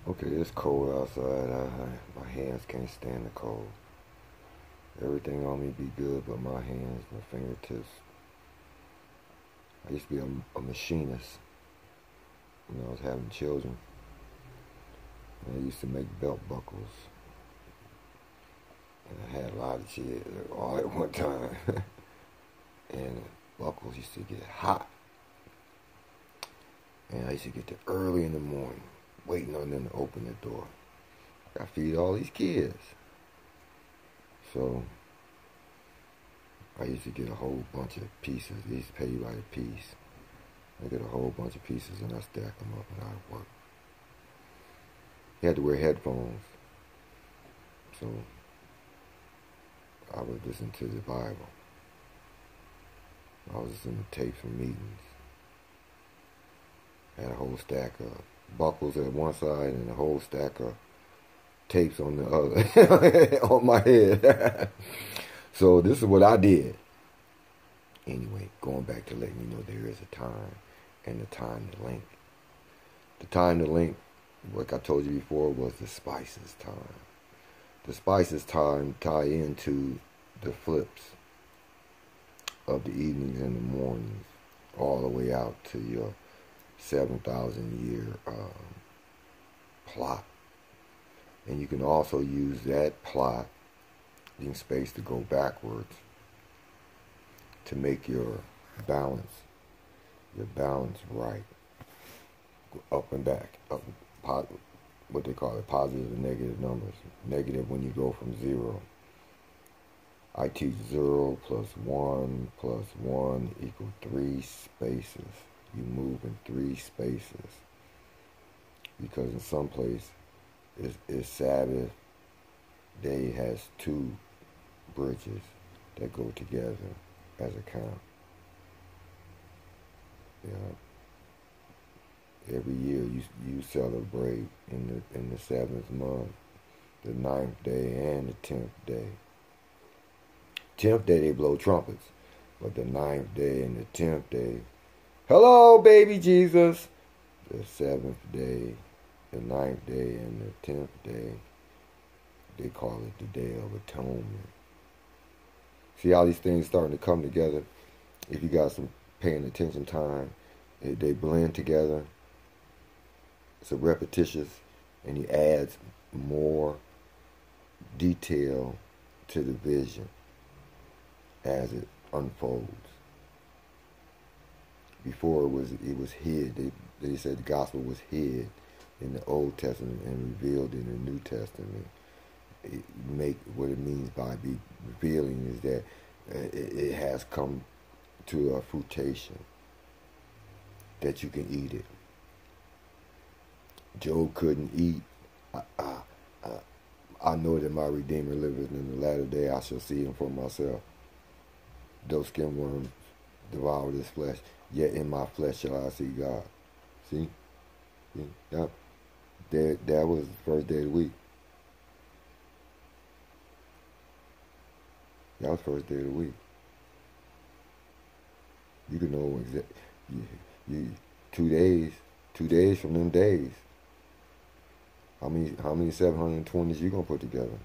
Okay, it's cold outside. My hands can't stand the cold. Everything on me be good, but my hands, my fingertips. I used to be a machinist when I was having children. And I used to make belt buckles. And I had a lot of shit all at one time. And the buckles used to get hot. And I used to get there early in the morning, waiting on them to open the door. I feed all these kids. So I used to get a whole bunch of pieces. They used to pay you by the piece. I get a whole bunch of pieces and I stack them up and I work. You had to wear headphones. So I would listen to the Bible. I was listening to tapes from meetings. I had a whole stack of buckles at one side and a whole stack of tapes on the other on my head. So this is what I did. Anyway, going back to letting you know there is a time and the time to link. The time to link, like I told you before, was the spices time. The spices time tie into the flips of the evenings and the mornings, all the way out to your 7,000 year plot. And you can also use that plot in space to go backwards to make your balance right, up and back, what they call it, positive and negative numbers. Negative when you go from 0. I teach 0 plus 1 plus 1 equal 3 spaces. You move in 3 spaces. Because in some place, it's Sabbath day has 2 bridges that go together as a count. Yeah. Every year you celebrate in the 7th month, the 9th day and the 10th day. 10th day they blow trumpets, but the 9th day and the 10th day, hello baby Jesus. The 7th day, the 9th day and the 10th day, they call it the Day of Atonement. See how these things starting to come together? If you got some paying attention time, they blend together. It's a repetitious, and he adds more detail to the vision as it unfolds. Before it was hid. They said the gospel was hid in the Old Testament and revealed in the New Testament. What it means by be revealing is that it has come to a fruition that you can eat it. Job couldn't eat. I know that my Redeemer liveth in the latter day. I shall see him for myself. Though skin worms devour this flesh, yet in my flesh shall I see God. See? Yep. That was the first day of the week. That was the first day of the week. You can know exactly 2 days from them days. How many 720s you gonna put together?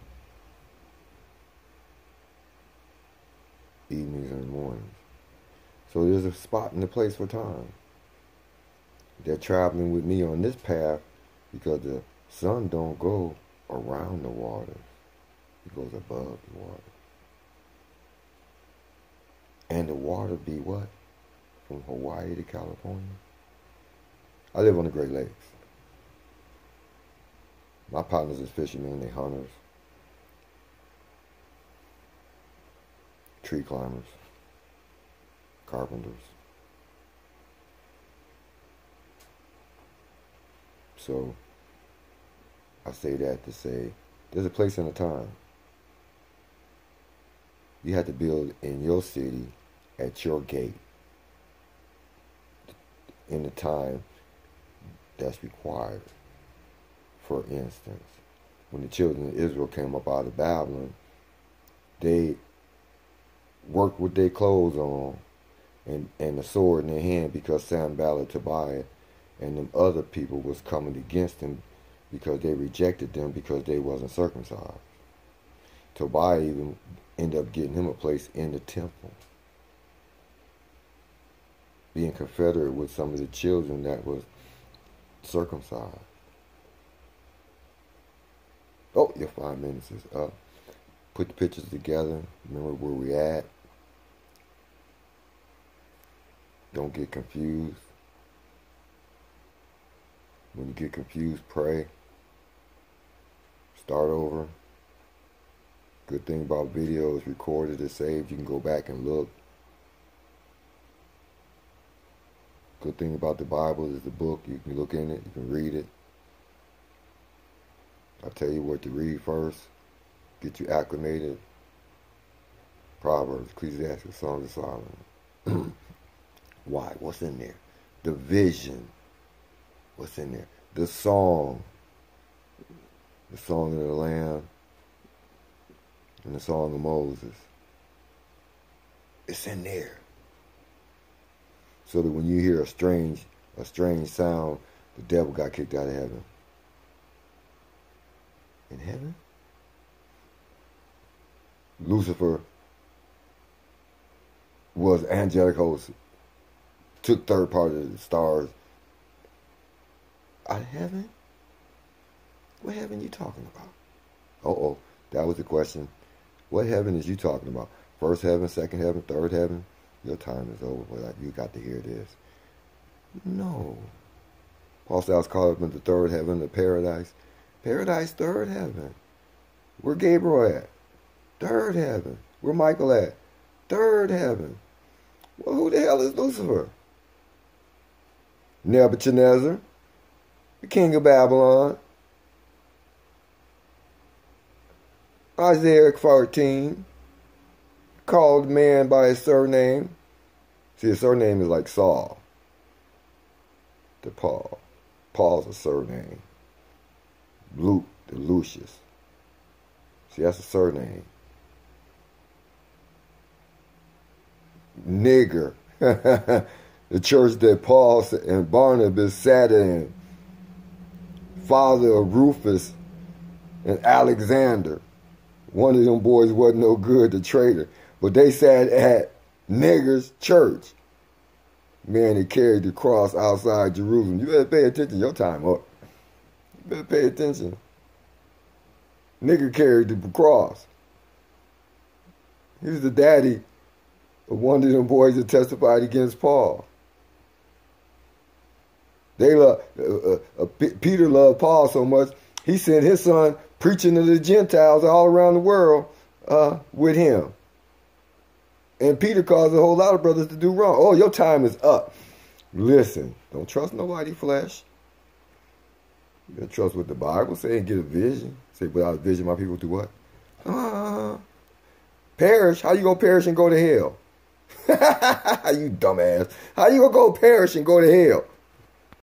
Evenings and mornings. So there's a spot and a place for time. They're traveling with me on this path because the sun don't go around the water. It goes above the water. And the water be what? From Hawaii to California. I live on the Great Lakes. My partners is fishermen, they hunters, tree climbers, carpenters. So I say that to say there's a place and a time. You have to build in your city at your gate in the time that's required. For instance, when the children of Israel came up out of Babylon, they worked with their clothes on and the sword in their hand because Sanballat, Tobiah, and them other people was coming against them because they rejected them because they wasn't circumcised. Tobiah even ended up getting him a place in the temple, being confederate with some of the children that was circumcised. Oh, your 5 minutes is up. Put the pictures together. Remember where we at. Don't get confused. When you get confused, pray. Start over. Good thing about video is recorded, it's saved. You can go back and look. Good thing about the Bible is the book. You can look in it. You can read it. I'll tell you what to read first. Get you acclimated. Proverbs, Ecclesiastes, Songs of Solomon. Why? What's in there? The vision. What's in there? The song. The song of the Lamb. And the song of Moses. It's in there. So that when you hear a strange sound, the devil got kicked out of heaven. In heaven? Lucifer was angelic host, took third part of the stars out of heaven? What heaven you talking about? Uh-oh, that was the question. What heaven is you talking about? First heaven, second heaven, third heaven? Your time is over. Well, you got to hear this. No. Paul Stiles called up in the third heaven, the paradise. Paradise, third heaven. Where Gabriel at? Third heaven. Where Michael at? Third heaven. Well, who the hell is Lucifer? Nebuchadnezzar, the king of Babylon. Isaiah 14, called man by his surname. See, his surname is like Saul to Paul. Paul's a surname. Luke to Lucius. See, that's a surname. Nigger. The church that Paul and Barnabas sat in. Father of Rufus and Alexander. One of them boys wasn't no good, the traitor. But they sat at niggers' church. Man, they carried the cross outside Jerusalem. You better pay attention. Your time up. You better pay attention. Nigger carried the cross. He was the daddy of one of them boys that testified against Paul. They Peter loved Paul so much, he sent his son preaching to the Gentiles all around the world with him. And Peter caused a whole lot of brothers to do wrong. Oh, your time is up. Listen, don't trust nobody flesh. You gotta trust what the Bible say and get a vision. Say, without a vision, my people do what? Perish? How you gonna perish and go to hell? You dumbass. How you gonna go perish and go to hell?